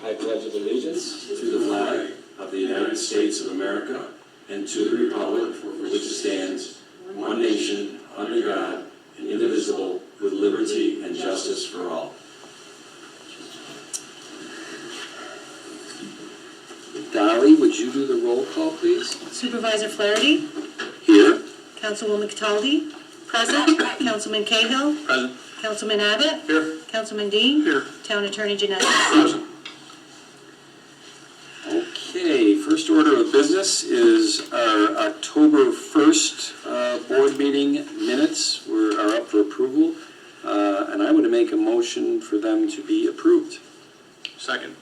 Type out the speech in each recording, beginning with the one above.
I pledge allegiance to the flag of the United States of America and to the republic for which it stands, one nation, under God, indivisible, with liberty and justice for all. Dolly, would you do the roll call, please? Supervisor Flaherty. Here. Councilwoman Cataldi. Present. Councilman Cahill. Present. Councilman Abbott. Here. Councilman Dean. Here. Town Attorney Janetti. Present. Okay, first order of business is our October 1st board meeting minutes are up for approval, and I would make a motion for them to be approved. Second.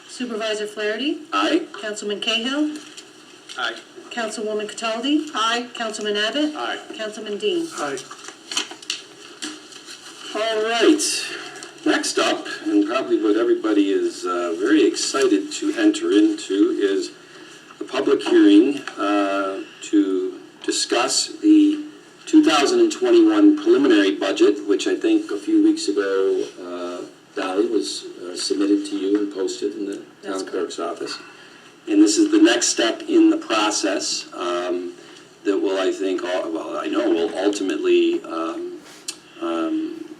Supervisor Flaherty. Aye. Councilman Cahill. Aye. Councilwoman Cataldi. Aye. Councilman Abbott. Aye. Councilman Dean. Aye. All right. Next up, and probably what everybody is very excited to enter into, is the public hearing to discuss the 2021 preliminary budget, which I think a few weeks ago, Dolly, was submitted to you and posted in the town clerk's office. And this is the next step in the process that will, I think, I know will ultimately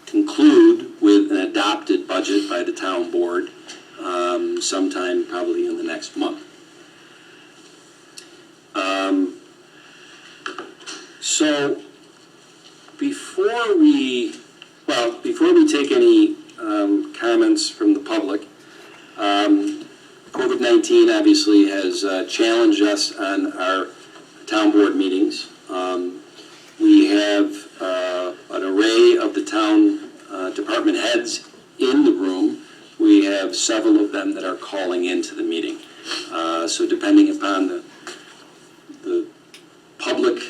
conclude with an adopted budget by the town board sometime probably in the next month. So before we take any comments from the public, COVID-19 obviously has challenged us on our town board meetings. We have an array of the town department heads in the room. We have several of them that are calling into the meeting. So depending upon the public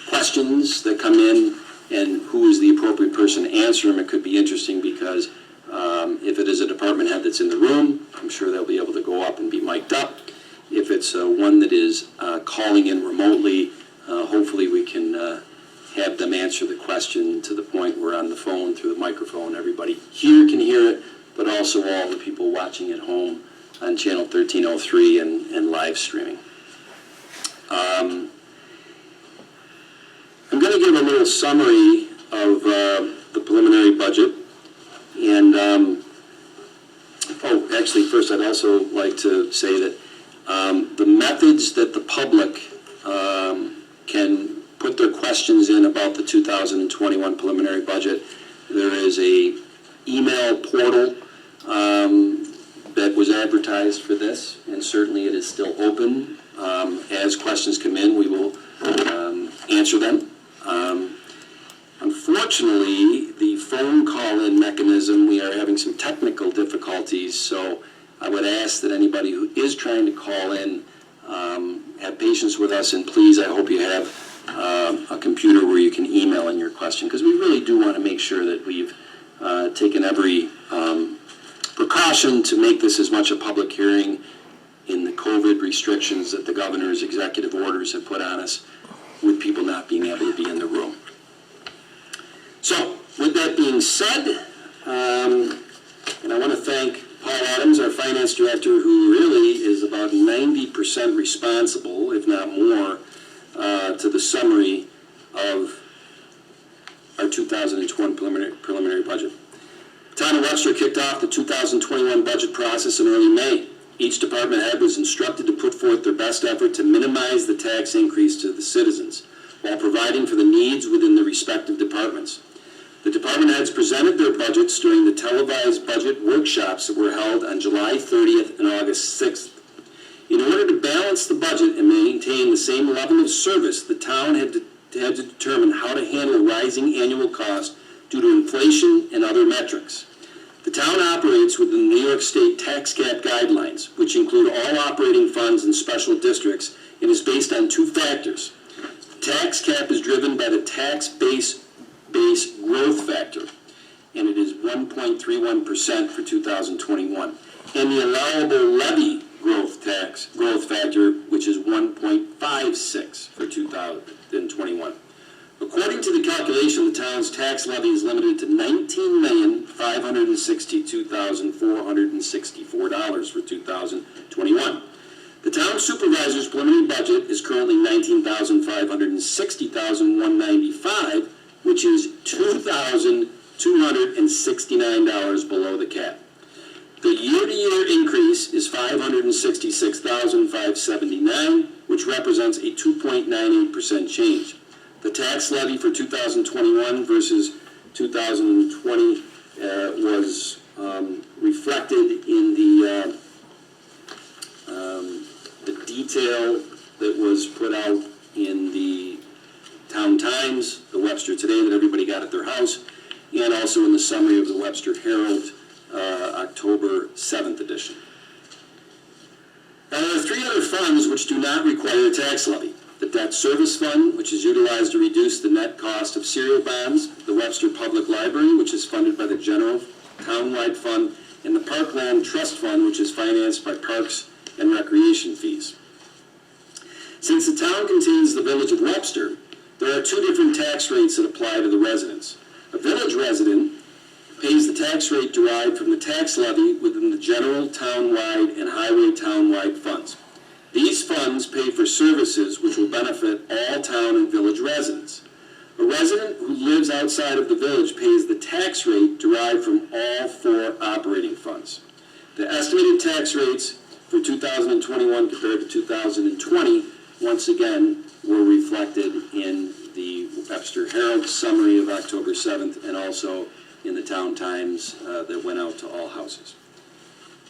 questions that come in and who is the appropriate person to answer them, it could be interesting because if it is a department head that's in the room, I'm sure they'll be able to go up and be mic'd up. If it's one that is calling in remotely, hopefully we can have them answer the question to the point where on the phone, through the microphone, everybody here can hear it, but also all the people watching at home on channel 1303 and live streaming. I'm going to give a little summary of the preliminary budget. And, actually, first I'd also like to say that the methods that the public can put their questions in about the 2021 preliminary budget, there is a email portal that was advertised for this, and certainly it is still open. As questions come in, we will answer them. Unfortunately, the phone call-in mechanism, we are having some technical difficulties, so I would ask that anybody who is trying to call in have patience with us, and please, I hope you have a computer where you can email in your question, because we really do want to make sure that we've taken every precaution to make this as much a public hearing in the COVID restrictions that the governor's executive orders have put on us, with people not being able to be in the room. So, with that being said, and I want to thank Paul Adams, our finance director, who really is about 90% responsible, if not more, to the summary of our 2020 preliminary budget. The town of Webster kicked off the 2021 budget process in early May. Each department head was instructed to put forth their best effort to minimize the tax increase to the citizens, while providing for the needs within the respective departments. The department heads presented their budgets during the televised budget workshops that were held on July 30th and August 6th. In order to balance the budget and maintain the same level of service, the town had to determine how to handle rising annual costs due to inflation and other metrics. The town operates within the New York State tax cap guidelines, which include all operating funds and special districts, and is based on two factors. The tax cap is driven by the tax base growth factor, and it is 1.31% for 2021, and the allowable levy growth factor, which is 1.56 for 2021. According to the calculation, the town's tax levy is limited to $19,562,464 for 2021. The town supervisor's preliminary budget is currently $19,560,195, which is $2,269 below the cap. The year-to-year increase is $566,579, which represents a 2.98% change. The tax levy for 2021 versus 2020 was reflected in the detail that was put out in the Town Times, the Webster Today that everybody got at their house, and also in the summary of the Webster Herald, October 7th edition. Now, there are three other funds which do not require a tax levy. The Debt Service Fund, which is utilized to reduce the net cost of serial bonds, the Webster Public Library, which is funded by the General Townwide Fund, and the Parkland Trust Fund, which is financed by parks and recreation fees. Since the town contains the village of Webster, there are two different tax rates that apply to the residents. A village resident pays the tax rate derived from the tax levy within the general townwide and highway townwide funds. These funds pay for services which will benefit all town and village residents. A resident who lives outside of the village pays the tax rate derived from all four operating funds. The estimated tax rates for 2021 compared to 2020, once again, were reflected in the Webster Herald summary of October 7th and also in the Town Times that went out to all houses.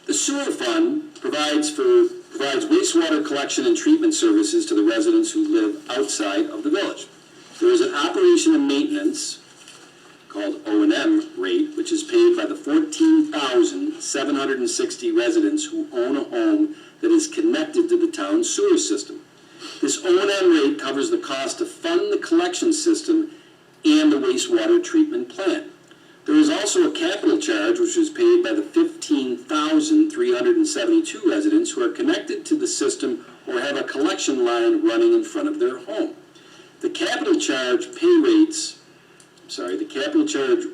The sewer fund provides wastewater collection and treatment services to the residents who live outside of the village. There is an operation and maintenance called O&M rate, which is paid by the 14,760 residents who own a home that is connected to the town's sewer system. This O&M rate covers the cost to fund the collection system and the wastewater treatment plant. There is also a capital charge which is paid by the 15,372 residents who are connected to the system or have a collection line running in front of their home. The capital charge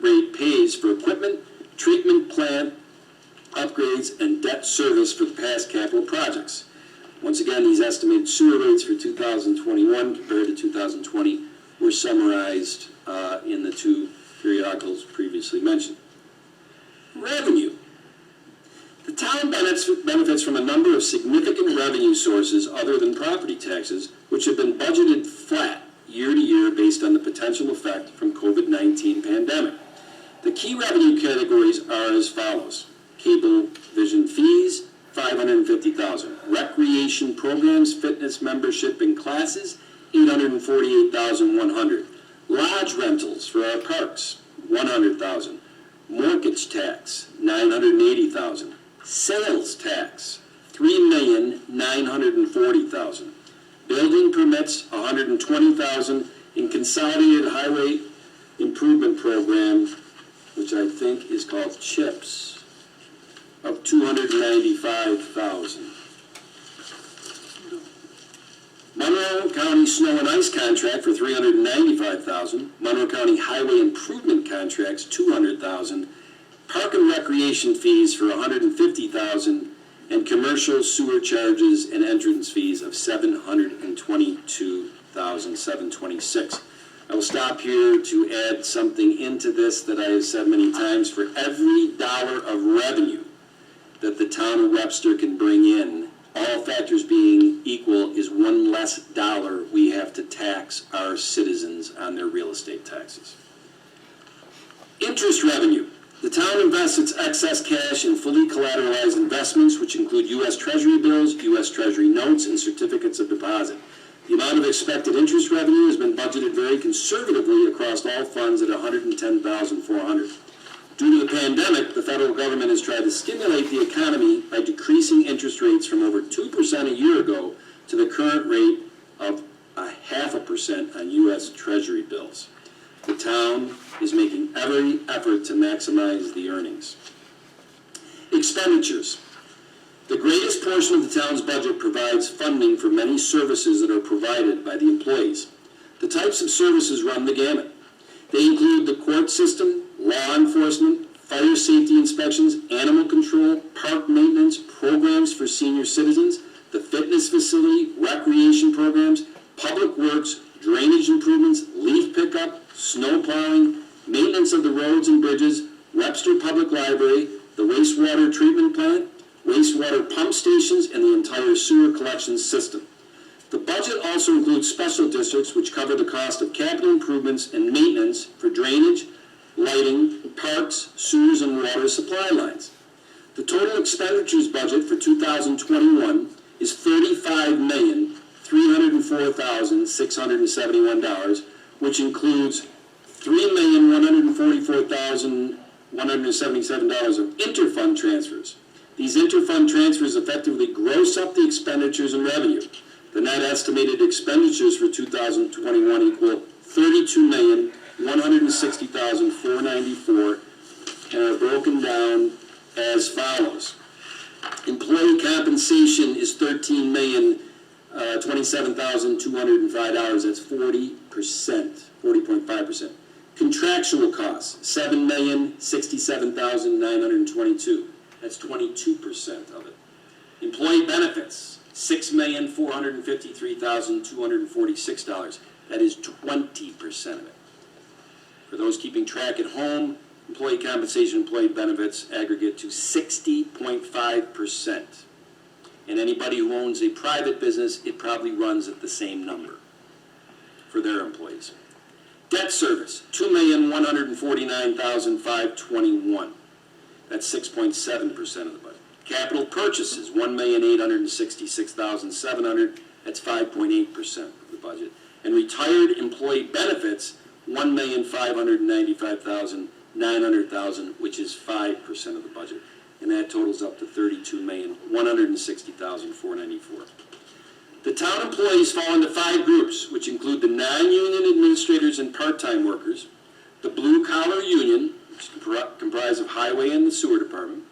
rate pays for equipment, treatment plant upgrades, and debt service for the past capital projects. Once again, these estimated sewer rates for 2021 compared to 2020 were summarized in the two periodicals previously mentioned. Revenue. The town benefits from a number of significant revenue sources other than property taxes, which have been budgeted flat year to year based on the potential effect from COVID-19 pandemic. The key revenue categories are as follows. Cable vision fees, $550,000. Recreation programs, fitness membership and classes, $848,100. Lodge rentals for our parks, $100,000. Mortgage tax, $980,000. Sales tax, $3,940,000. Building permits, $120,000. In consolidated highway improvement program, which I think is called CHIPS, of $295,000. Monroe County Snow and Ice contract for $395,000. Monroe County Highway Improvement contracts, $200,000. Park and recreation fees for $150,000, and commercial sewer charges and entrance fees of $722,726. I will stop here to add something into this that I have said many times. For every dollar of revenue that the town of Webster can bring in, all factors being equal, is one less dollar we have to tax our citizens on their real estate taxes. Interest revenue. The town invests its excess cash in fully collateralized investments, which include U.S. Treasury bills, U.S. Treasury notes, and certificates of deposit. The amount of expected interest revenue has been budgeted very conservatively across all funds at $110,400. Due to the pandemic, the federal government has tried to stimulate the economy by decreasing interest rates from over 2% a year ago to the current rate of 0.5% on U.S. Treasury bills. The town is making every effort to maximize the earnings. Expenditures. The greatest portion of the town's budget provides funding for many services that are provided by the employees. The types of services run the gamut. They include the court system, law enforcement, fire safety inspections, animal control, park maintenance, programs for senior citizens, the fitness facility, recreation programs, public works, drainage improvements, leaf pickup, snow plowing, maintenance of the roads and bridges, Webster Public Library, the wastewater treatment plant, wastewater pump stations, and the entire sewer collection system. The budget also includes special districts which cover the cost of capital improvements and maintenance for drainage, lighting, parks, sewers, and water supply lines. The total expenditures budget for 2021 is $35,304,671, which includes $3,144,177 of interfund transfers. These interfund transfers effectively gross up the expenditures and revenue. The net estimated expenditures for 2021 equal $32,160,494 and are broken down as follows. Employee compensation is $13,027,205. That's 40.5%. Contractual costs, $7,067,922. That's 22% of it. Employee benefits, $6,453,246. That is 20% of it. For those keeping track at home, employee compensation, employee benefits aggregate to 60.5%. And anybody who owns a private business, it probably runs at the same number for their employees. Debt service, $2,149,521. That's 6.7% of the budget. Capital purchases, $1,866,700. That's 5.8% of the budget. And retired employee benefits, $1,595,900, which is 5% of the budget. And that totals up to $32,160,494. The town employees fall into 5 groups, which include the non-union administrators and part-time workers, the blue-collar union, which is comprised of highway and the sewer department,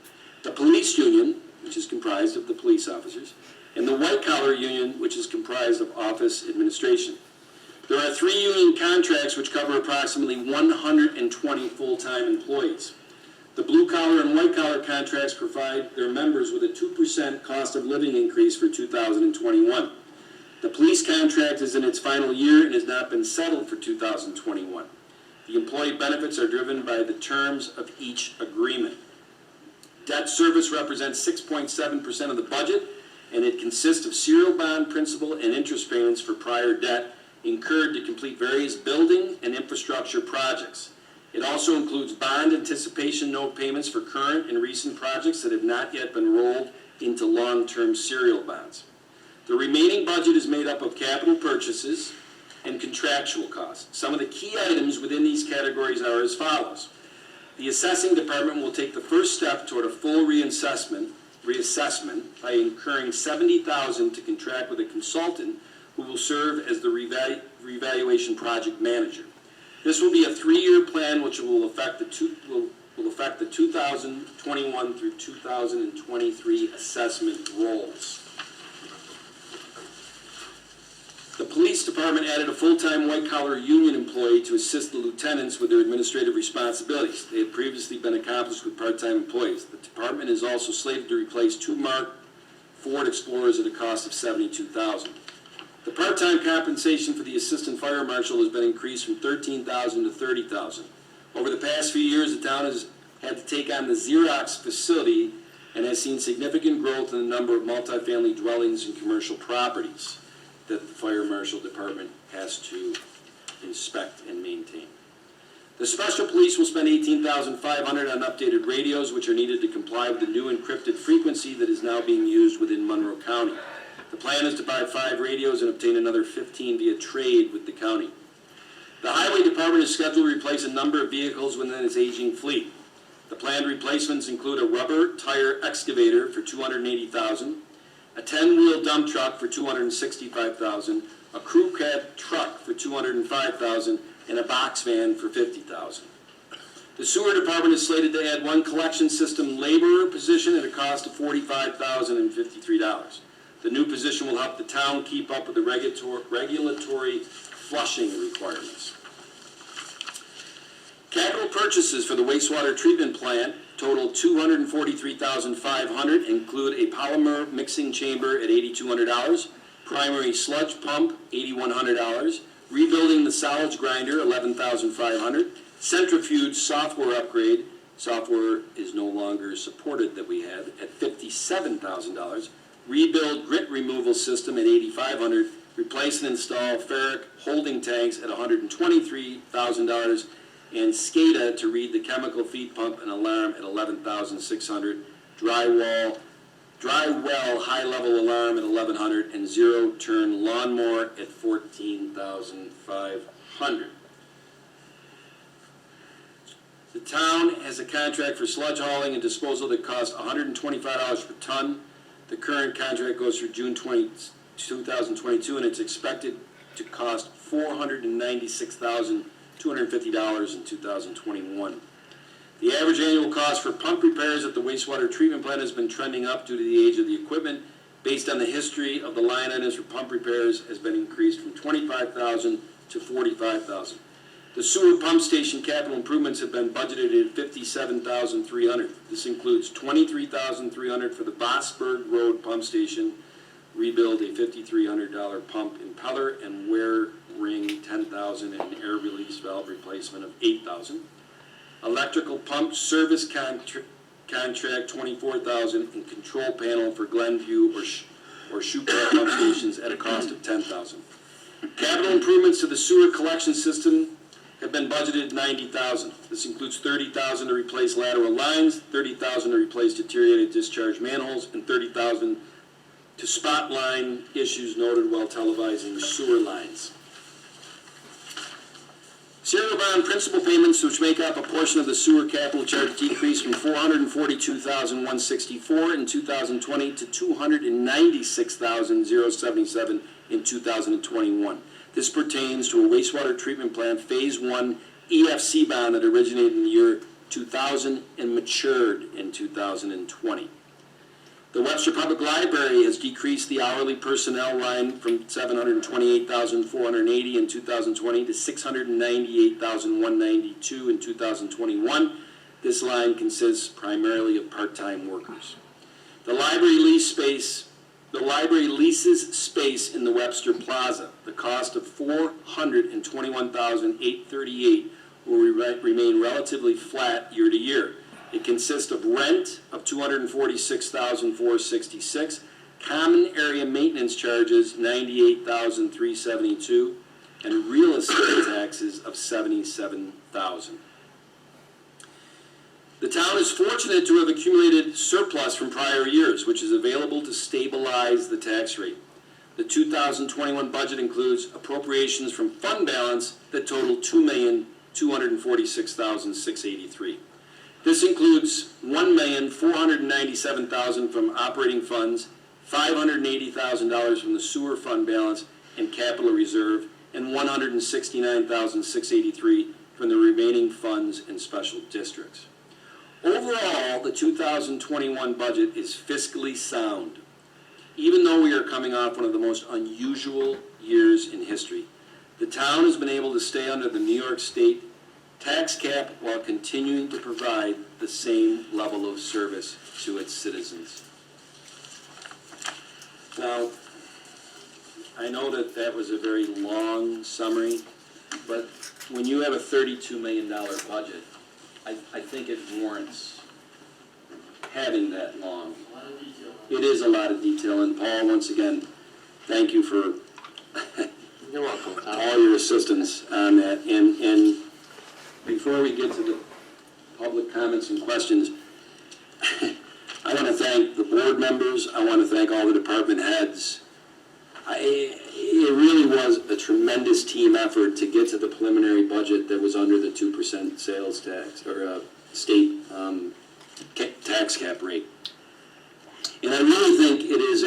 the police union, which is comprised of the police officers, and the white-collar union, which is comprised of office administration. There are 3 union contracts which cover approximately 120 full-time employees. The blue-collar and white-collar contracts provide their members with a 2% cost of living increase for 2021. The police contract is in its final year and has not been settled for 2021. The employee benefits are driven by the terms of each agreement. Debt service represents 6.7% of the budget, and it consists of serial bond principal and interest payments for prior debt incurred to complete various building and infrastructure projects. It also includes bond anticipation note payments for current and recent projects that have not yet been rolled into long-term serial bonds. The remaining budget is made up of capital purchases and contractual costs. Some of the key items within these categories are as follows. The assessing department will take the first step toward a full reassessment by incurring $70,000 to contract with a consultant who will serve as the revaluation project manager. This will be a 3-year plan which will affect the 2021 through 2023 assessment rolls. The police department added a full-time white-collar union employee to assist the lieutenants with their administrative responsibilities. They had previously been accomplished with part-time employees. The department is also slated to replace 2 marked Ford Explorers at a cost of $72,000. The part-time compensation for the assistant fire marshal has been increased from $13,000 to $30,000. Over the past few years, the town has had to take on the Xerox facility and has seen significant growth in the number of multifamily dwellings and commercial properties that the fire marshal department has to inspect and maintain. The special police will spend $18,500 on updated radios, which are needed to comply with the new encrypted frequency that is now being used within Monroe County. The plan is to buy 5 radios and obtain another 15 via trade with the county. The highway department is scheduled to replace a number of vehicles within its aging fleet. The planned replacements include a rubber tire excavator for $280,000, a 10-wheel dump truck for $265,000, a crew cab truck for $205,000, and a box van for $50,000. The sewer department is slated to add 1 collection system laborer position at a cost of $45,053. The new position will help the town keep up with the regulatory flushing requirements. Capital purchases for the wastewater treatment plant total $243,500, include a polymer mixing chamber at $8,200, primary sludge pump $8,100, rebuilding the solids grinder $11,500, centrifuge software upgrade, software is no longer supported that we had, at $57,000, rebuild grit removal system at $8,500, replace and install ferric holding tanks at $123,000, and SCADA to read the chemical feed pump and alarm at $11,600, dry well high-level alarm at $1,100, and zero-turn lawnmower at $14,500. The town has a contract for sludge hauling and disposal that costs $125 per ton. The current contract goes through June 2022, and it's expected to cost $496,250 in 2021. The average annual cost for pump repairs at the wastewater treatment plant has been trending up due to the age of the equipment. Based on the history of the line items for pump repairs, has been increased from $25,000 to $45,000. The sewer pump station capital improvements have been budgeted at $57,300. This includes $23,300 for the Bossberg Road pump station, rebuild a $5,300 pump impeller and wear ring $10,000, and air release valve replacement of $8,000. Electrical pump service contract $24,000, and control panel for Glenview or Schupat pump stations at a cost of $10,000. Capital improvements to the sewer collection system have been budgeted $90,000. This includes $30,000 to replace lateral lines, $30,000 to replace deteriorated discharge manholes, and $30,000 to spot line issues noted while televising sewer lines. Serial bond principal payments, which make up a portion of the sewer capital charge, decreased from $442,164 in 2020 to $296,077 in 2021. This pertains to a wastewater treatment plant Phase 1 EFC bond that originated in the year 2000 and matured in 2020. The Webster Public Library has decreased the hourly personnel line from $728,480 in 2020 to $698,192 in 2021. This line consists primarily of part-time workers. The library leases space in the Webster Plaza. The cost of $421,838 will remain relatively flat year to year. It consists of rent of $246,466, common area maintenance charges $98,372, and real estate taxes of $77,000. The town is fortunate to have accumulated surplus from prior years, which is available to stabilize the tax rate. The 2021 budget includes appropriations from fund balance that total $2,246,683. This includes $1,497,000 from operating funds, $580,000 from the sewer fund balance and capital reserve, and $169,683 from the remaining funds in special districts. Overall, the 2021 budget is fiscally sound. Even though we are coming off one of the most unusual years in history, the town has been able to stay under the New York State tax cap while continuing to provide the same level of service to its citizens. Now, I know that was a very long summary, but when you have a $32 million budget, I think it warrants having that long. It is a lot of detail, and Paul, once again, thank you for You're welcome. all your assistance on that. And before we get to the public comments and questions, I want to thank the board members. I want to thank all the department heads. It really was a tremendous team effort to get to the preliminary budget that was under the 2% sales tax or state tax cap rate. And I really think it is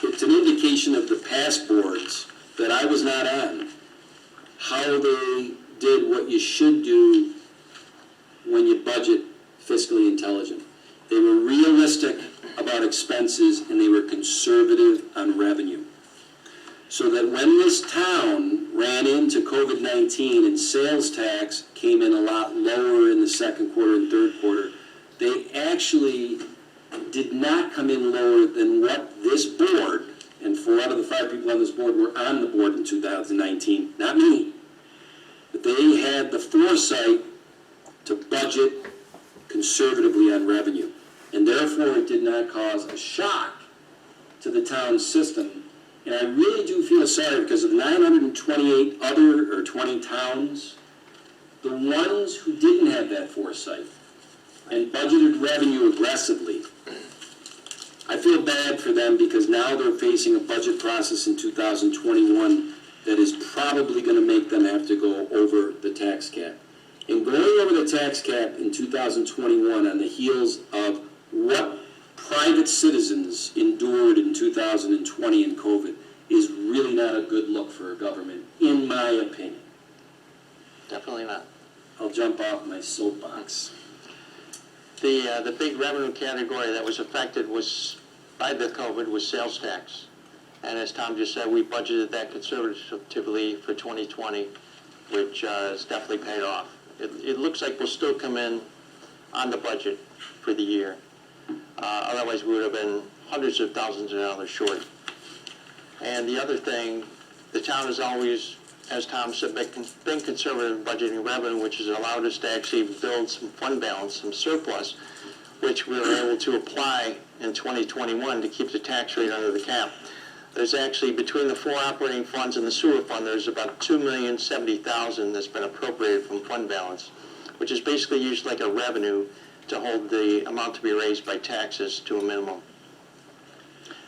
it's an indication of the past boards that I was not on, how they did what you should do when you budget fiscally intelligent. They were realistic about expenses and they were conservative on revenue. so that when this town ran into COVID-19 and sales tax came in a lot lower in the second quarter and third quarter, they actually did not come in lower than what this board, and 4 out of the 5 people on this board were on the board in 2019, not me. But they had the foresight to budget conservatively on revenue. And therefore, it did not cause a shock to the town's system. And I really do feel sorry because of 928 other, or 20 towns, the ones who didn't have that foresight and budgeted revenue aggressively, I feel bad for them because now they're facing a budget process in 2021 that is probably going to make them have to go over the tax cap. And going over the tax cap in 2021 on the heels of what private citizens endured in 2020 in COVID is really not a good look for a government, in my opinion. Definitely not. I'll jump off my soapbox. The big revenue category that was affected by the COVID was sales tax. And as Tom just said, we budgeted that conservatively for 2020, which has definitely paid off. It looks like we'll still come in on the budget for the year. Otherwise, we would have been hundreds of thousands of dollars short. And the other thing, the town has always, as Tom said, been conservative in budgeting revenue, which has allowed us to actually build some fund balance, some surplus, which we were able to apply in 2021 to keep the tax rate under the cap. There's actually, between the 4 operating funds and the sewer fund, there's about $2,070,000 that's been appropriated from fund balance, which is basically used like a revenue to hold the amount to be raised by taxes to a minimum.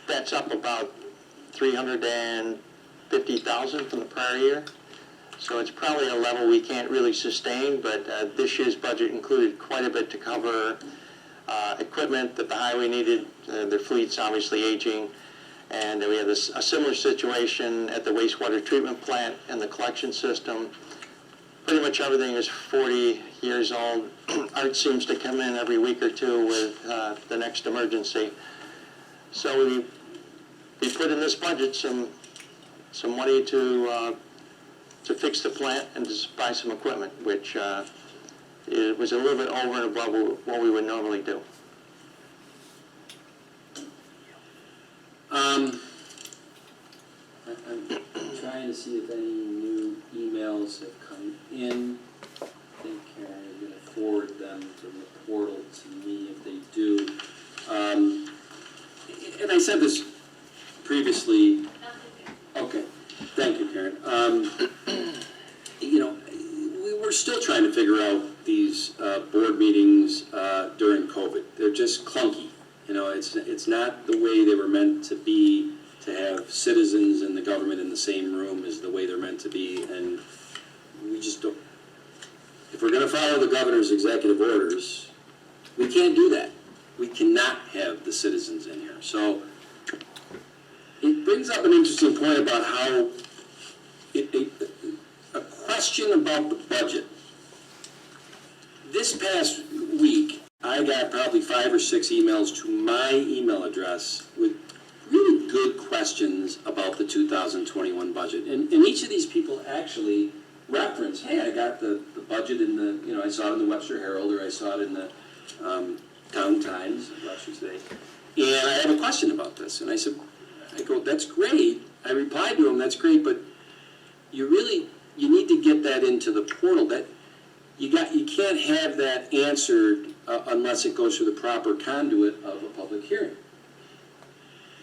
That's up about $350,000 from the prior year. So it's probably a level we can't really sustain, but this year's budget included quite a bit to cover equipment that the highway needed. Their fleet's obviously aging. And we had a similar situation at the wastewater treatment plant and the collection system. Pretty much everything is 40 years old. Art seems to come in every week or two with the next emergency. So we put in this budget some money to fix the plant and to buy some equipment, which it was a little bit over and above what we would normally do. I'm trying to see if any new emails have come in. I think Karen is going to forward them from the portal to me if they do. And I said this previously. Okay, thank you, Karen. We're still trying to figure out these board meetings during COVID. They're just clunky. It's not the way they were meant to be, to have citizens and the government in the same room is the way they're meant to be, and we just don't. If we're going to follow the governor's executive orders, we can't do that. We cannot have the citizens in here. So it brings up an interesting point about how a question about the budget. This past week, I got probably 5 or 6 emails to my email address with really good questions about the 2021 budget. And each of these people actually referenced, hey, I got the budget in the, I saw it in the Webster Herald, or I saw it in the Town Times, I should say. And I have a question about this. And I go, that's great. I replied to him, that's great, but you need to get that into the portal. That you can't have that answered unless it goes through the proper conduit of a public hearing.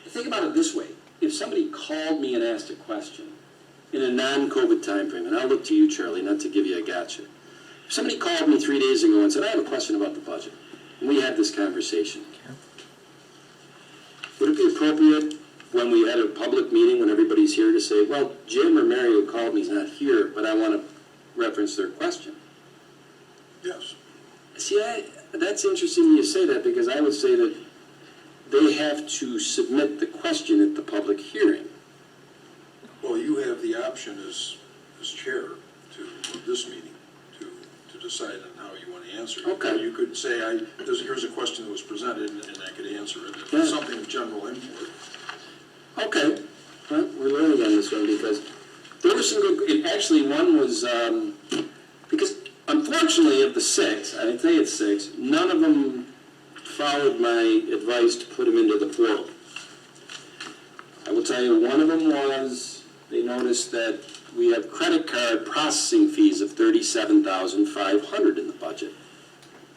Think about it this way. If somebody called me and asked a question in a non-COVID time frame, and I'll look to you, Charlie, not to give you a gotcha. If somebody called me 3 days ago and said, I have a question about the budget, and we had this conversation, would it be appropriate when we had a public meeting, when everybody's here, to say, well, Jim or Mary who called me is not here, but I want to reference their question? Yes. See, that's interesting you say that, because I would say that they have to submit the question at the public hearing. Well, you have the option as chair of this meeting to decide on how you want to answer it. Okay. You could say, here's a question that was presented, and I could answer it. If Yeah. it's something of general import. Okay. Well, we're learning on this one because there were some good, actually one was, because unfortunately of the 6, I didn't say it's 6, none of them followed my advice to put them into the portal. I will tell you, one of them was, they noticed that we have credit card processing fees of $37,500 in the budget.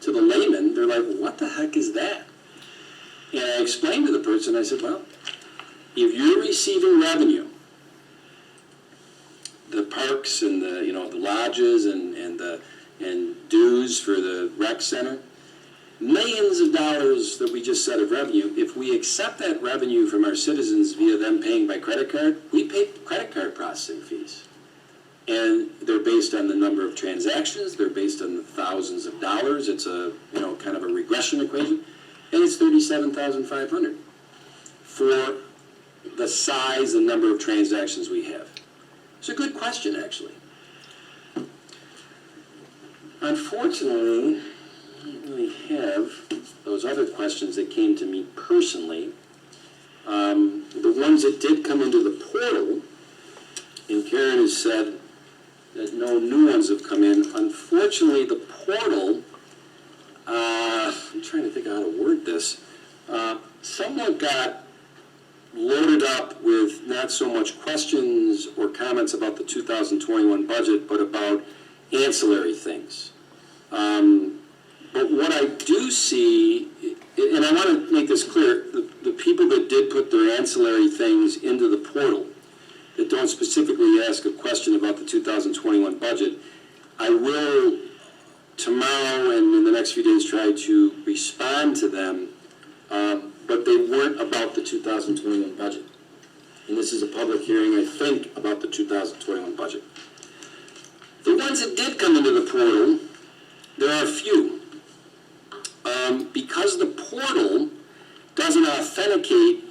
To the layman, they're like, what the heck is that? And I explained to the person, I said, well, if you're receiving revenue, the parks and the, the lodges and dues for the rec center, millions of dollars that we just said of revenue, if we accept that revenue from our citizens via them paying by credit card, we pay credit card processing fees. And they're based on the number of transactions, they're based on the thousands of dollars, it's a, kind of a regression equation, and it's $37,500 for the size and number of transactions we have. It's a good question, actually. Unfortunately, I don't really have those other questions that came to me personally. The ones that did come into the portal, and Karen has said that no new ones have come in. Unfortunately, the portal, I'm trying to think of how to word this, somewhat got loaded up with not so much questions or comments about the 2021 budget, but about ancillary things. But what I do see, and I want to make this clear, the people that did put their ancillary things into the portal that don't specifically ask a question about the 2021 budget, I will tomorrow and in the next few days try to respond to them, but they weren't about the 2021 budget. And this is a public hearing, I think, about the 2021 budget. The ones that did come into the portal, there are a few. Because the portal doesn't authenticate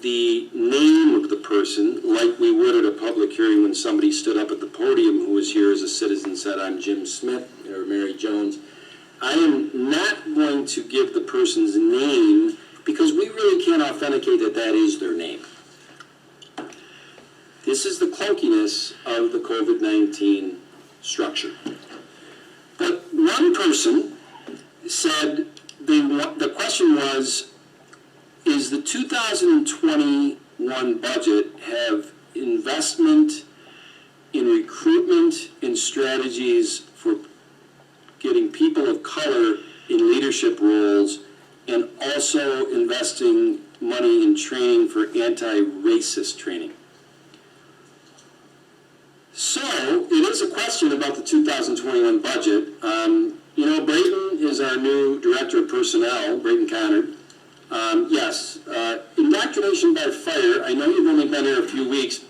the name of the person like we would at a public hearing when somebody stood up at the podium who was here as a citizen and said, I'm Jim Smith or Mary Jones, I am not going to give the person's name because we really can't authenticate that that is their name. This is the clunkiness of the COVID-19 structure. But one person said, the question was, is the 2021 budget have investment in recruitment and strategies for getting people of color in leadership roles and also investing money in training for anti-racist training? So, it is a question about the 2021 budget. Brayden is our new Director of Personnel, Brayden Connard. Yes, indoctrination by fire, I know you've only been here a few weeks,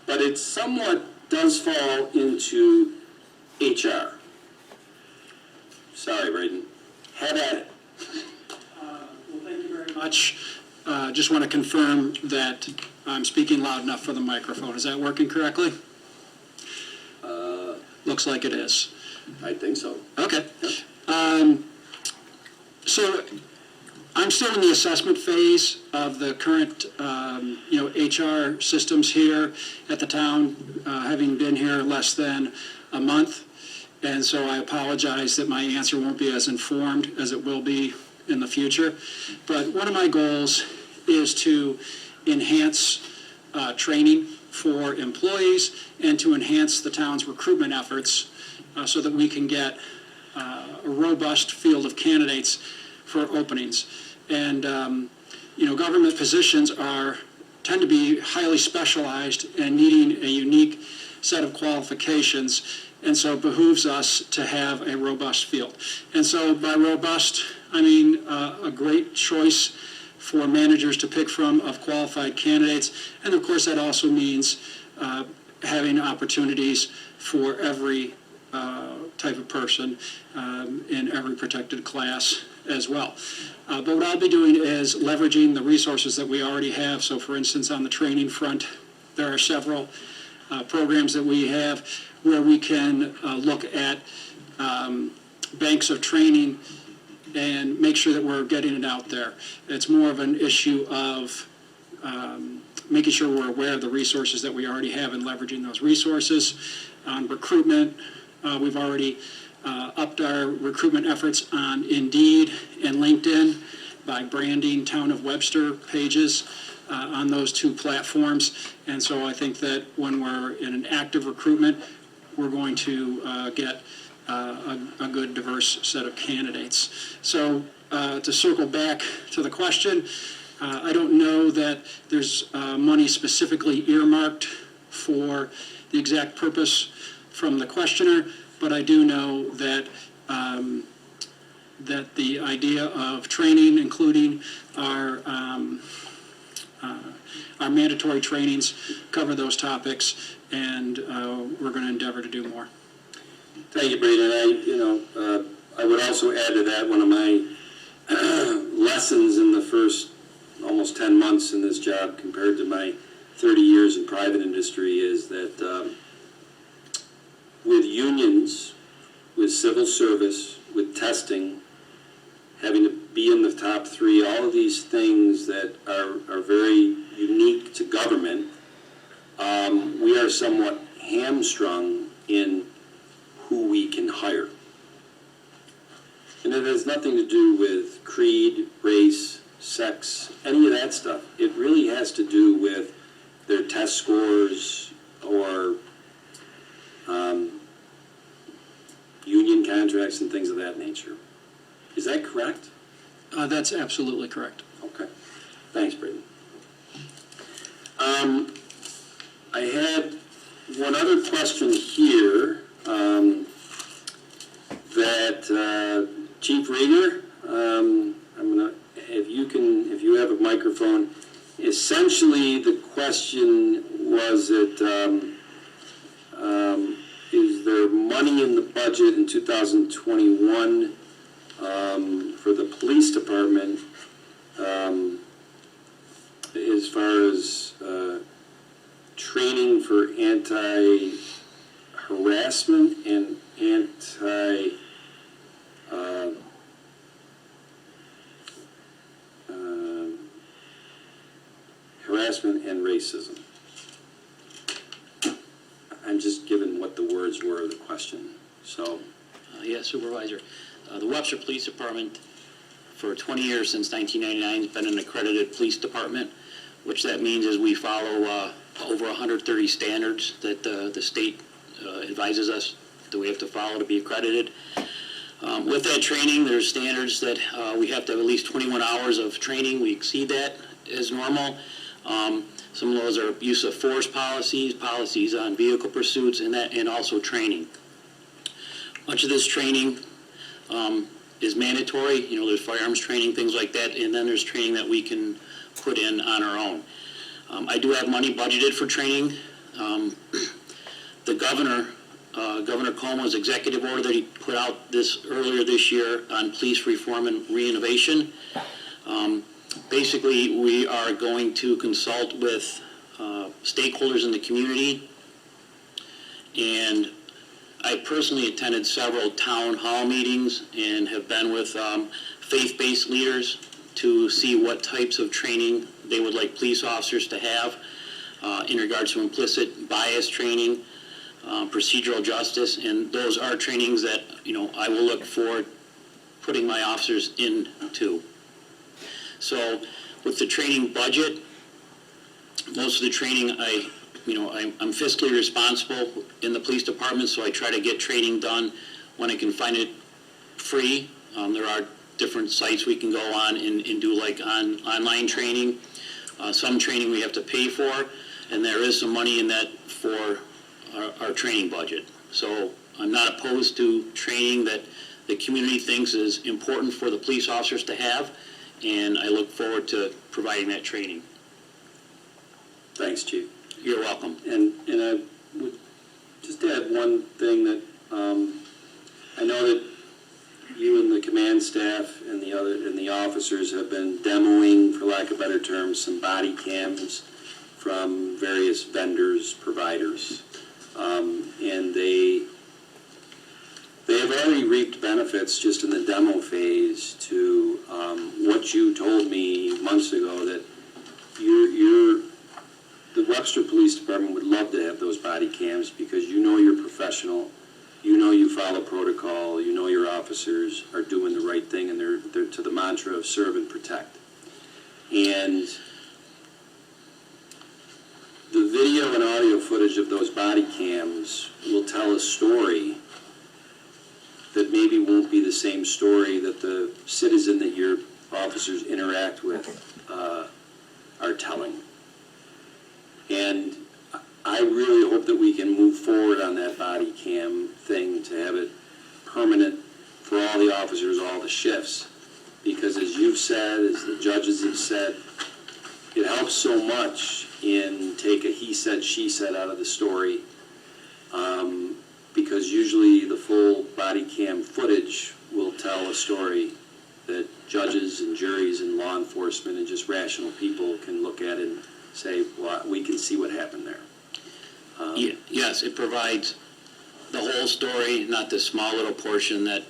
but it somewhat does fall into HR. Sorry, Brayden. Have at it. Well, thank you very much. Just want to confirm that I'm speaking loud enough for the microphone. Is that working correctly? Looks like it is. I think so. Okay. So I'm still in the assessment phase of the current, HR systems here at the town, having been here less than a month. And so I apologize that my answer won't be as informed as it will be in the future. But one of my goals is to enhance training for employees and to enhance the town's recruitment efforts so that we can get a robust field of candidates for openings. And, government positions tend to be highly specialized and needing a unique set of qualifications, and so it behooves us to have a robust field. And so by robust, I mean a great choice for managers to pick from of qualified candidates, and of course that also means having opportunities for every type of person in every protected class as well. But what I'll be doing is leveraging the resources that we already have. So for instance, on the training front, there are several programs that we have where we can look at banks of training and make sure that we're getting it out there. It's more of an issue of making sure we're aware of the resources that we already have and leveraging those resources. On recruitment, we've already upped our recruitment efforts on Indeed and LinkedIn by branding Town of Webster pages on those two platforms. And so I think that when we're in an active recruitment, we're going to get a good diverse set of candidates. So to circle back to the question, I don't know that there's money specifically earmarked for the exact purpose from the questioner, but I do know that that the idea of training, including our mandatory trainings, cover those topics, and we're going to endeavor to do more. Thank you, Brady. I would also add to that, one of my lessons in the first almost 10 months in this job compared to my 30 years in private industry is that with unions, with civil service, with testing, having to be in the top 3, all of these things that are very unique to government, we are somewhat hamstrung in who we can hire. And it has nothing to do with creed, race, sex, any of that stuff. It really has to do with their test scores or union contracts and things of that nature. Is that correct? That's absolutely correct. Okay. Thanks, Brady. I had one other question here that Chief Rieger, I'm gonna, if you have a microphone, essentially the question was that is there money in the budget in 2021 for the police department as far as training for anti-harassment and harassment and racism? I'm just given what the words were of the question, so. Yes, Supervisor. The Webster Police Department, for 20 years, since 1999, has been an accredited police department, which that means is we follow over 130 standards that the state advises us that we have to follow to be accredited. With that training, there's standards that we have to have at least 21 hours of training. We exceed that as normal. Some of those are use of force policies, policies on vehicle pursuits, and also training. Much of this training is mandatory. There's firearms training, things like that, and then there's training that we can put in on our own. I do have money budgeted for training. The governor, Governor Cuomo's executive order that he put out earlier this year on police reform and reinnovation. Basically, we are going to consult with stakeholders in the community, and I personally attended several town hall meetings and have been with faith-based leaders to see what types of training they would like police officers to have in regards to implicit bias training, procedural justice, and those are trainings that I will look for putting my officers into. So with the training budget, most of the training I'm fiscally responsible in the police department, so I try to get training done when I can find it free. There are different sites we can go on and do like online training. Some training we have to pay for, and there is some money in that for our training budget. So I'm not opposed to training that the community thinks is important for the police officers to have, and I look forward to providing that training. Thanks, Chief. You're welcome. And I would just add one thing that I know that you and the command staff and the officers have been demoing, for lack of better terms, some body cams from various vendors, providers, and they have already reaped benefits just in the demo phase to what you told me months ago, that you're body cams because you know you're professional, you know you follow protocol, you know your officers are doing the right thing, and they're to the mantra of serve and protect. And the video and audio footage of those body cams will tell a story that maybe won't be the same story that the citizen that your officers interact with are telling. And I really hope that we can move forward on that body cam thing to have it permanent for all the officers, all the shifts. Because as you've said, as the judges have said, it helps so much in take a he said, she said out of the story. Because usually the full body cam footage will tell a story that judges and juries and law enforcement and just rational people can look at and say, well, we can see what happened there. Yes, it provides the whole story, not this small little portion that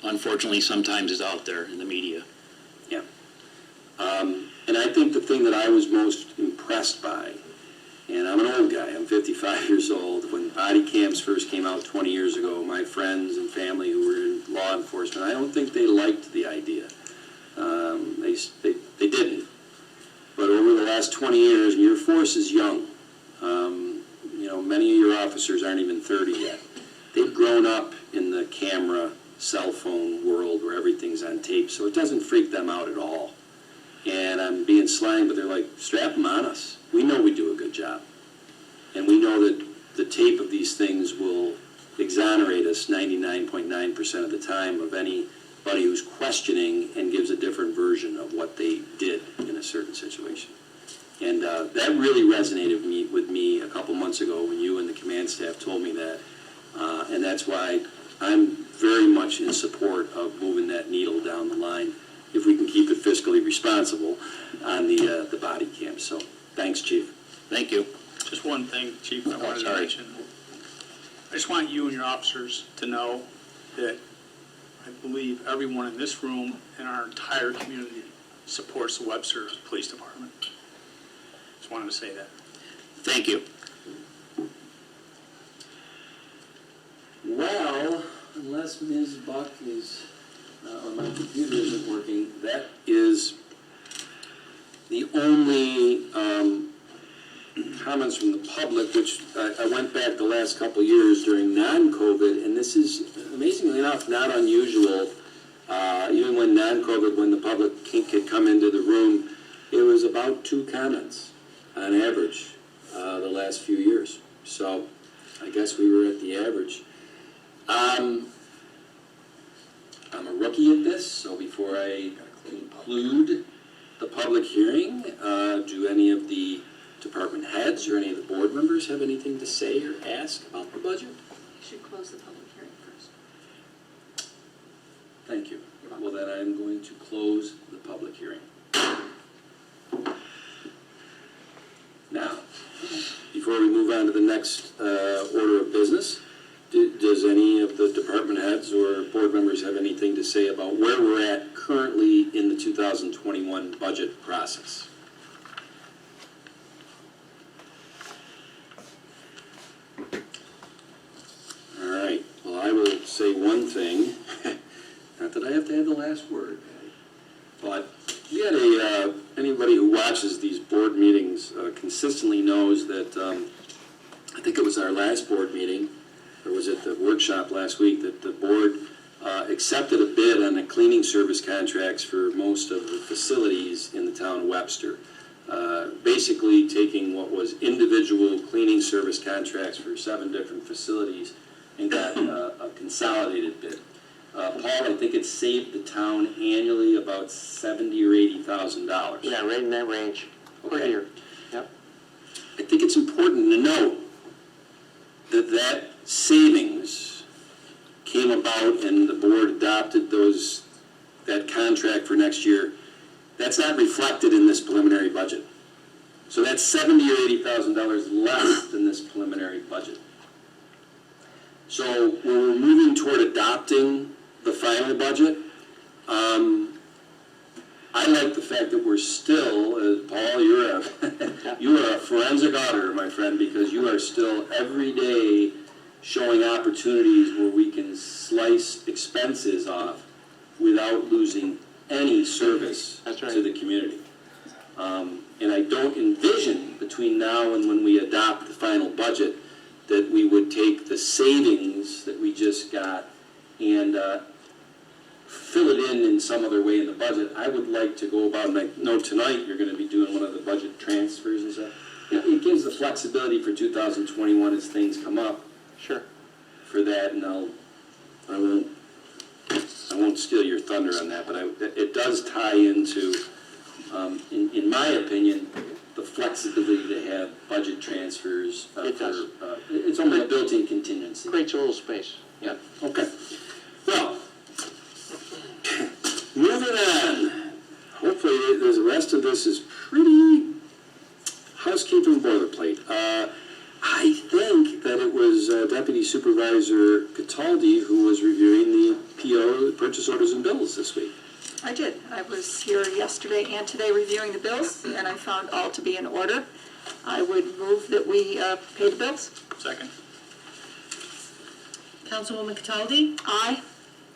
unfortunately sometimes is out there in the media. Yeah. And I think the thing that I was most impressed by, and I'm an old guy, I'm 55 years old, when body cams first came out 20 years ago, my friends and family who were in law enforcement, I don't think they liked the idea. They didn't. But over the last 20 years, and your force is young, many of your officers aren't even 30 yet. They've grown up in the camera, cell phone world where everything's on tape, so it doesn't freak them out at all. And I'm being slang, but they're like, strap them on us. We know we do a good job. And we know that the tape of these things will exonerate us 99.9% of the time of anybody who's questioning and gives a different version of what they did in a certain situation. And that really resonated with me a couple months ago when you and the command staff told me that. And that's why I'm very much in support of moving that needle down the line if we can keep it fiscally responsible on the body cam. So thanks, Chief. Thank you. Just one thing, Chief, I wanted to mention. I just want you and your officers to know that I believe everyone in this room and our entire community supports the Webster Police Department. Just wanted to say that. Thank you. Well, unless Ms. Buck is, or my computer isn't working, that is the only comments from the public, which I went back the last couple of years during non-COVID, and this is, amazingly enough, not unusual. Even when non-COVID, when the public could come into the room, it was about 2 comments on average the last few years. So I guess we were at the average. I'm a rookie at this, so before I conclude the public hearing, do any of the department heads or any of the board members have anything to say or ask about the budget? You should close the public hearing first. Thank you. Well, then I'm going to close the public hearing. Now, before we move on to the next order of business, does any of the department heads or board members have anything to say about where we're at currently in the 2021 budget process? All right. Well, I will say one thing. Not that I have to have the last word, but we had anybody who watches these board meetings consistently knows that I think it was our last board meeting, or was it the workshop last week, that the board accepted a bid on the cleaning service contracts for most of the facilities in the town of Webster. Basically taking what was individual cleaning service contracts for 7 different facilities and got a consolidated bid. Paul, I think it saved the town annually about $70,000 or $80,000. Yeah, right in that range per Okay. year. Yep. I think it's important to note that savings came about and the board adopted that contract for next year. That's not reflected in this preliminary budget. So that's $70,000 or $80,000 less than this preliminary budget. So when we're moving toward adopting the final budget, I like the fact that we're still, Paul, you are a forensic auditor, my friend, because you are still every day showing opportunities where we can slice expenses off without losing any service That's right. to the community. And I don't envision between now and when we adopt the final budget that we would take the savings that we just got and fill it in some other way in the budget. I would like to go about, and I know tonight you're going to be doing one of the budget transfers and stuff. It gives the flexibility for 2021 as things come up Sure. for that, and I won't steal your thunder on that, but it does tie into, in my opinion, the flexibility to have budget transfers. It does. It's almost a built-in contingency. Creates a little space. Yeah, okay. Well, moving on. Hopefully, the rest of this is pretty housekeeping boilerplate. I think that it was Deputy Supervisor Cataldi who was reviewing the PO, purchase orders and bills this week. I did. I was here yesterday and today reviewing the bills, and I found all to be in order. I would move that we pay the bills. Second. Councilwoman Cataldi? Aye.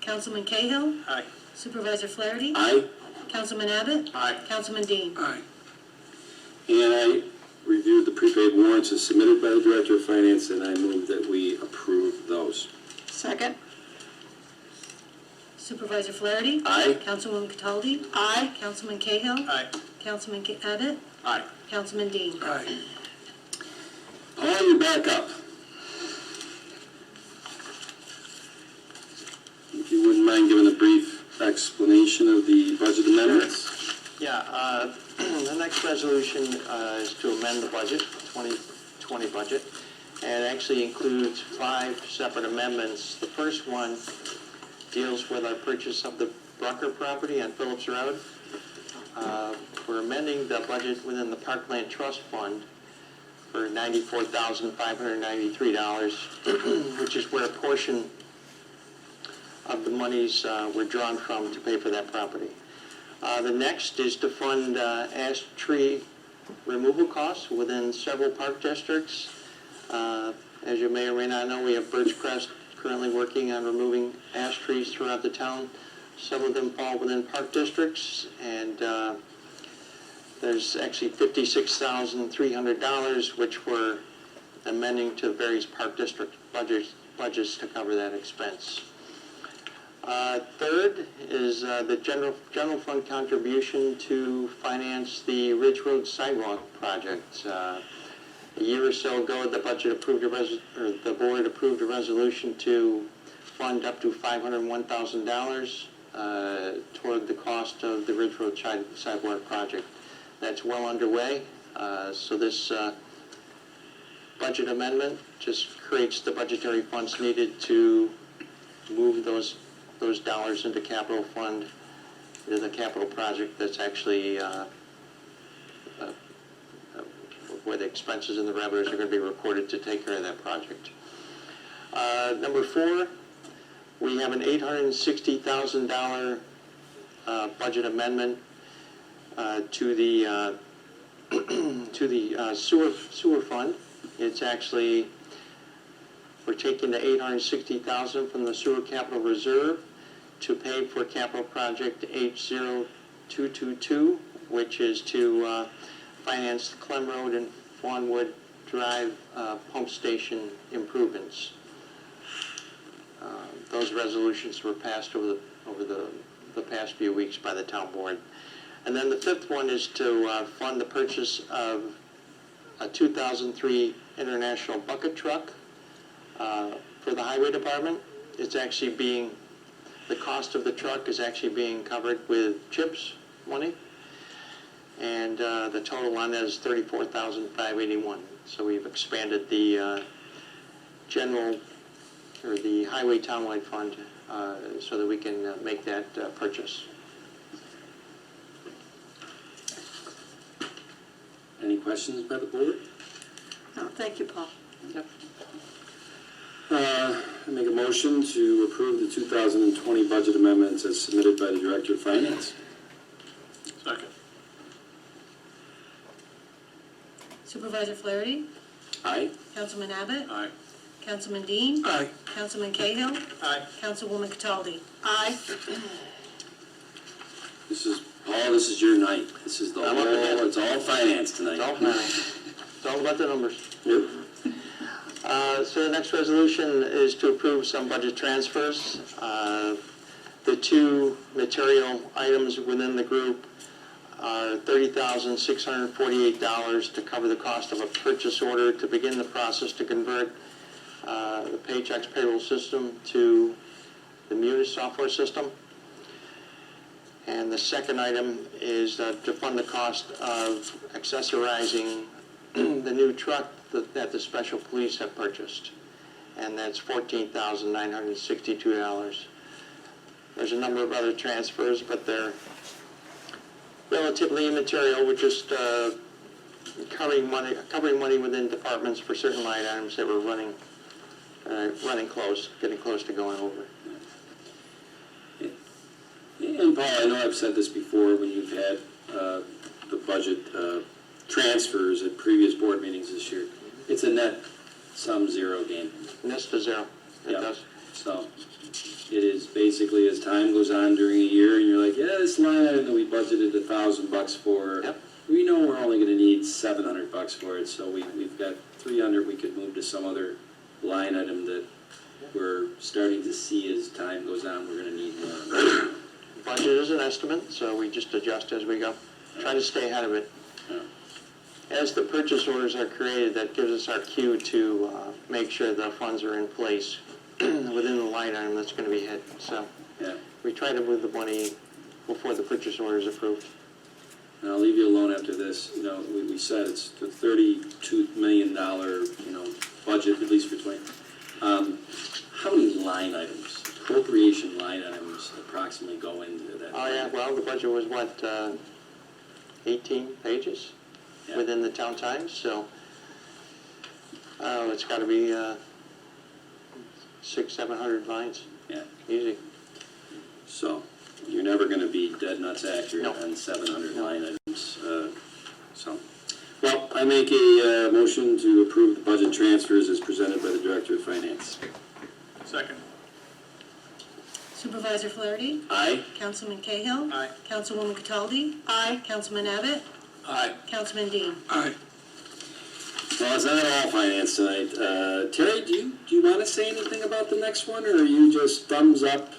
Councilman Cahill? Aye. Supervisor Flaherty? Aye. Councilman Abbott? Aye. Councilman Dean? Aye. And I reviewed the prepaid warrants as submitted by the Director of Finance, and I move that we approve those. Second. Supervisor Flaherty? Aye. Councilwoman Cataldi? Aye. Councilman Cahill? Aye. Councilman Abbott? Aye. Councilman Dean? Aye. Paul, you're back up. If you wouldn't mind giving a brief explanation of the budget amendments. Yeah, the next resolution is to amend the budget, 2020 budget, and it actually includes 5 separate amendments. The first one deals with our purchase of the Brucker property on Phillips Road. We're amending the budget within the Parkland Trust Fund for $94,593, which is where a portion of the monies were drawn from to pay for that property. The next is to fund ash tree removal costs within several park districts. As you may or may not know, we have Birchcrest currently working on removing ash trees throughout the town. Some of them fall within park districts, and there's actually $56,300, which we're amending to various park district budgets to cover that expense. Third is the general fund contribution to finance the Ridge Road sidewalk project. A year or so ago, the board approved a resolution to fund up to $501,000 toward the cost of the Ridge Road sidewalk project. That's well underway. So this budget amendment just creates the budgetary funds needed to move those dollars into capital fund, into the capital project that's actually where the expenses and the revenues are going to be recorded to take care of that project. Number 4, we have an $860,000 budget amendment to the sewer fund. It's actually, we're taking the $860,000 from the sewer capital reserve to pay for capital project H0222, which is to finance the Clem Road and Fawnwood Drive pump station improvements. Those resolutions were passed over the past few weeks by the town board. And then the 5th one is to fund the purchase of a 2003 International bucket truck for the highway department. It's actually the cost of the truck is actually being covered with CHIPS money, and the total on that is $34,581. So we've expanded the the highway townwide fund so that we can make that purchase. Any questions by the board? No, thank you, Paul. Yep. I make a motion to approve the 2020 budget amendments as submitted by the Director of Finance. Second. Supervisor Flaherty, Aye. Councilman Abbott, Aye. Councilman Dean, Aye. Councilman Cahill, Aye. Councilwoman Cataldi. Aye. Paul, this is your night. This is the I'm up again. it's all finance tonight. It's all finance. It's all about the numbers. Yep. So the next resolution is to approve some budget transfers. The two material items within the group are $30,648 to cover the cost of a purchase order to begin the process to convert the Paychex payroll system to the Munis software system. And the second item is to fund the cost of accessorizing the new truck that the special police have purchased. And that's $14,962. There's a number of other transfers, but they're relatively immaterial. We're just covering money within departments for certain line items that were running close, getting close to going over. And Paul, I know I've said this before when you've had the budget transfers at previous board meetings this year. It's a net sum zero game. Nest to zero. It Yep. does. So it is basically as time goes on during a year and you're like, yeah, this line item that we budgeted $1,000 for, Yep. we know we're only gonna need $700 for it, so we've got 300 we could move to some other line item that we're starting to see as time goes on, we're gonna need more. Budget is an estimate, so we just adjust as we go. Try to stay ahead of it. Yeah. As the purchase orders are created, that gives us our cue to make sure the funds are in place within the line item that's going to be hit. So Yeah. we try to move the money before the purchase order is approved. And I'll leave you alone after this. You know, we said it's a $32 million, budget, at least for 20. How many line items, appropriation line items approximately go into that? Oh, yeah, well, the budget was what, 18 pages Yeah. within the Town Times, so it's got to be 600-700 lines, Yeah. easy. So you're never going to be dead nuts accurate No. on 700 line items. Well, I make a motion to approve the budget transfers as presented by the Director of Finance. Second. Supervisor Flaherty, Aye. Councilman Cahill, Aye. Councilwoman Cataldi, Aye. Councilman Abbott, Aye. Councilman Dean. Aye. Well, it's not all finance tonight. Terry, do you want to say anything about the next one, or are you just thumbs up?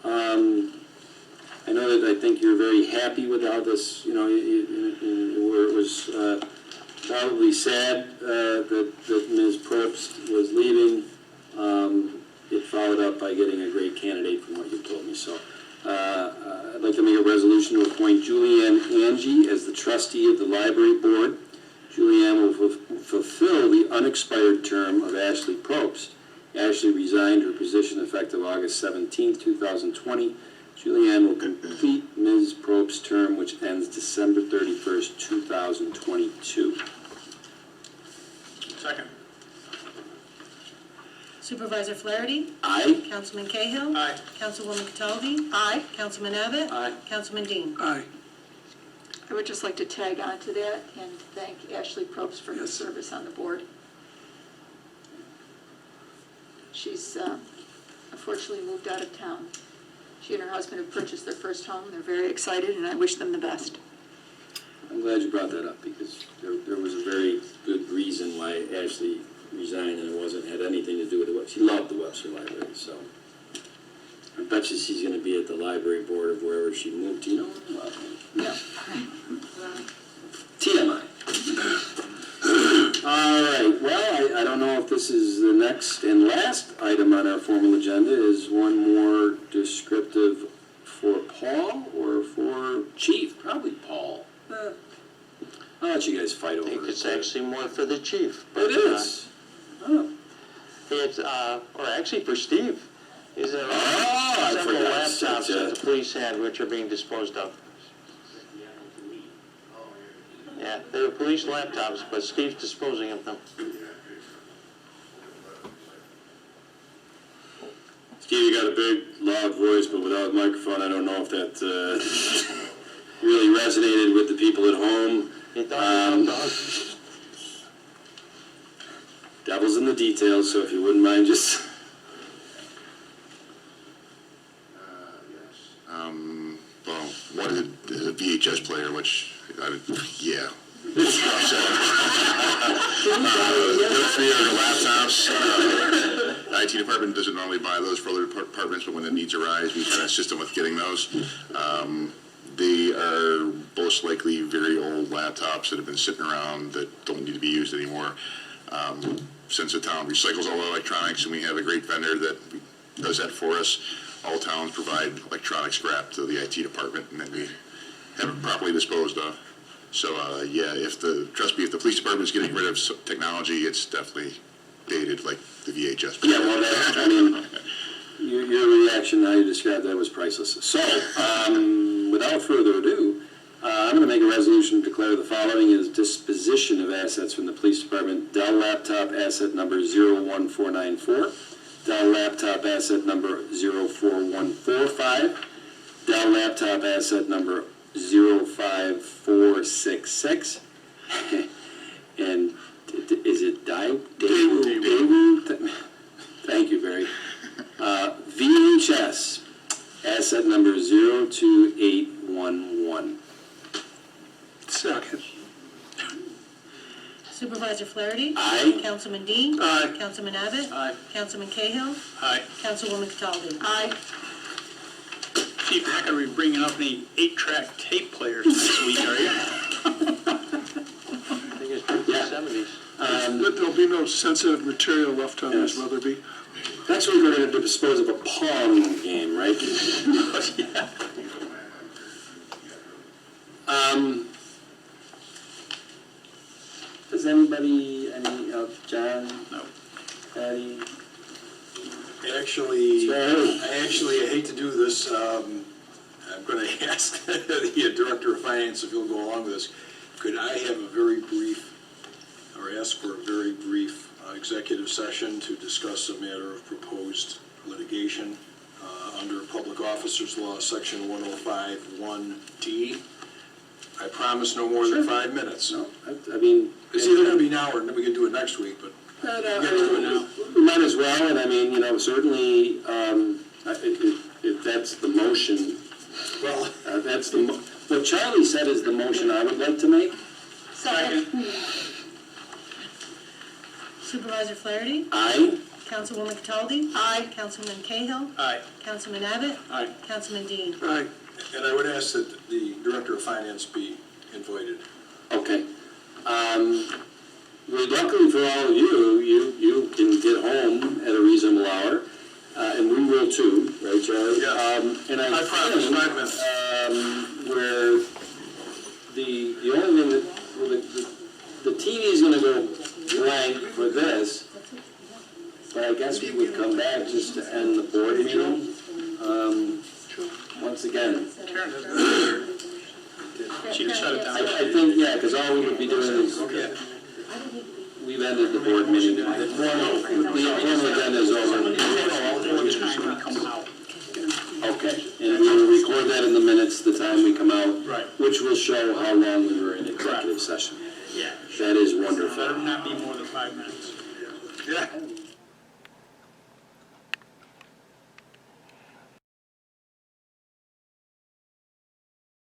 I know that I think you're very happy with how this, where it was probably sad that Ms. Probst was leaving. It followed up by getting a great candidate from what you told me. So I'd like to make a resolution to appoint Julianne Angie as the trustee of the library board. Julianne will fulfill the unexpired term of Ashley Probst. Ashley resigned her position effective August 17, 2020. Julianne will complete Ms. Probst's term, which ends December 31st, 2022. Second. Supervisor Flaherty, Aye. Councilman Cahill, Aye. Councilwoman Cataldi, Aye. Councilman Abbott, Aye. Councilman Dean. Aye. I would just like to tag on to that and thank Ashley Probst for her service on the board. She's unfortunately moved out of town. She and her husband have purchased their first home. They're very excited, and I wish them the best. I'm glad you brought that up because there was a very good reason why Ashley resigned, and it had anything to do with it. She loved the Webster Library, so I bet you she's going to be at the library board of wherever she moved to. Yeah. TMI. All right. Well, I don't know if this is the next and last item on our formal agenda. Is one more descriptive for Paul or for Chief? Probably Paul. I'll let you guys fight over I think it. it's actually more for the chief. It is. Oh. It's, or actually for Steve. Is there I several forgot. laptops that the police had which are being disposed of? Yeah, they were police laptops, but Steve's disposing of them. Steve, you got a big, loud voice, but without a microphone, I don't know if that really resonated with the people at home. He thought he was devil's in the details, so if you wouldn't mind just, Well, one is a VHS player, which, yeah. Good for your laptops. IT department doesn't normally buy those for other departments, but when the needs arise, we kind of assist them with getting those. They are most likely very old laptops that have been sitting around that don't need to be used anymore. Since the town recycles all electronics, and we have a great vendor that does that for us, all towns provide electronic scrap to the IT department, and then we have it properly disposed of. So, trust me, if the police department's getting rid of technology, it's definitely dated like the VHS. yeah, well, that, I mean, your reaction, how you described that was priceless. So, without further ado, I'm going to make a resolution to declare the following as disposition of assets from the police department: Dell laptop asset number 01494, Dell laptop asset number 04145, Dell laptop asset number 05466, and is it Daewoo? Thank you, Barry. VHS asset number 02811. Second. Supervisor Flaherty? Aye. Councilman Dean? Aye. Councilman Abbott? Aye. Councilman Cahill? Aye. Councilwoman Cataldi? Aye. Chief, you're not going to be bringing up any 8-track tape players this week, are you? I think it's from the 70s. There'll be no sensitive material left on this, Yes. Weatherby. Next week, we're going to dispose of a Pong game, right? Does anybody, John? No. Patty? Actually, Sorry. I hate to do this. I'm going to ask the Director of Finance if he'll go along with this. Could I have a very brief, or ask for a very brief executive session to discuss a matter of proposed litigation under Public Officers Law, Section 105(1)D? I promise no more than 5 minutes. No, I mean. It's either going to be now or we can do it next week, but We might as well, and I mean, certainly, if that's the motion, well, that's what Charlie said is the motion I would like to make. Second. Supervisor Flaherty? Aye. Councilwoman Cataldi? Aye. Councilman Cahill? Aye. Councilman Abbott? Aye. Councilman Dean? and I would ask that the Director of Finance be invited. Okay. Well, luckily for all of you, you can get home at a reasonable hour, and we will too, right, Charlie? Yes. And I promise, 5 minutes. Where the only thing that, well, the TV is gonna go blank for this, but I guess we would come back just to end the board meeting. Once again, She can shut it down. I think, yeah, because all we would be doing is, we've ended the board meeting. The formal agenda is over. Okay, and we will record that in the minutes, the time we come out. Right. Which will show how long we were in executive session. Yeah. That is Better wonderful. not be more than 5 minutes. Yeah.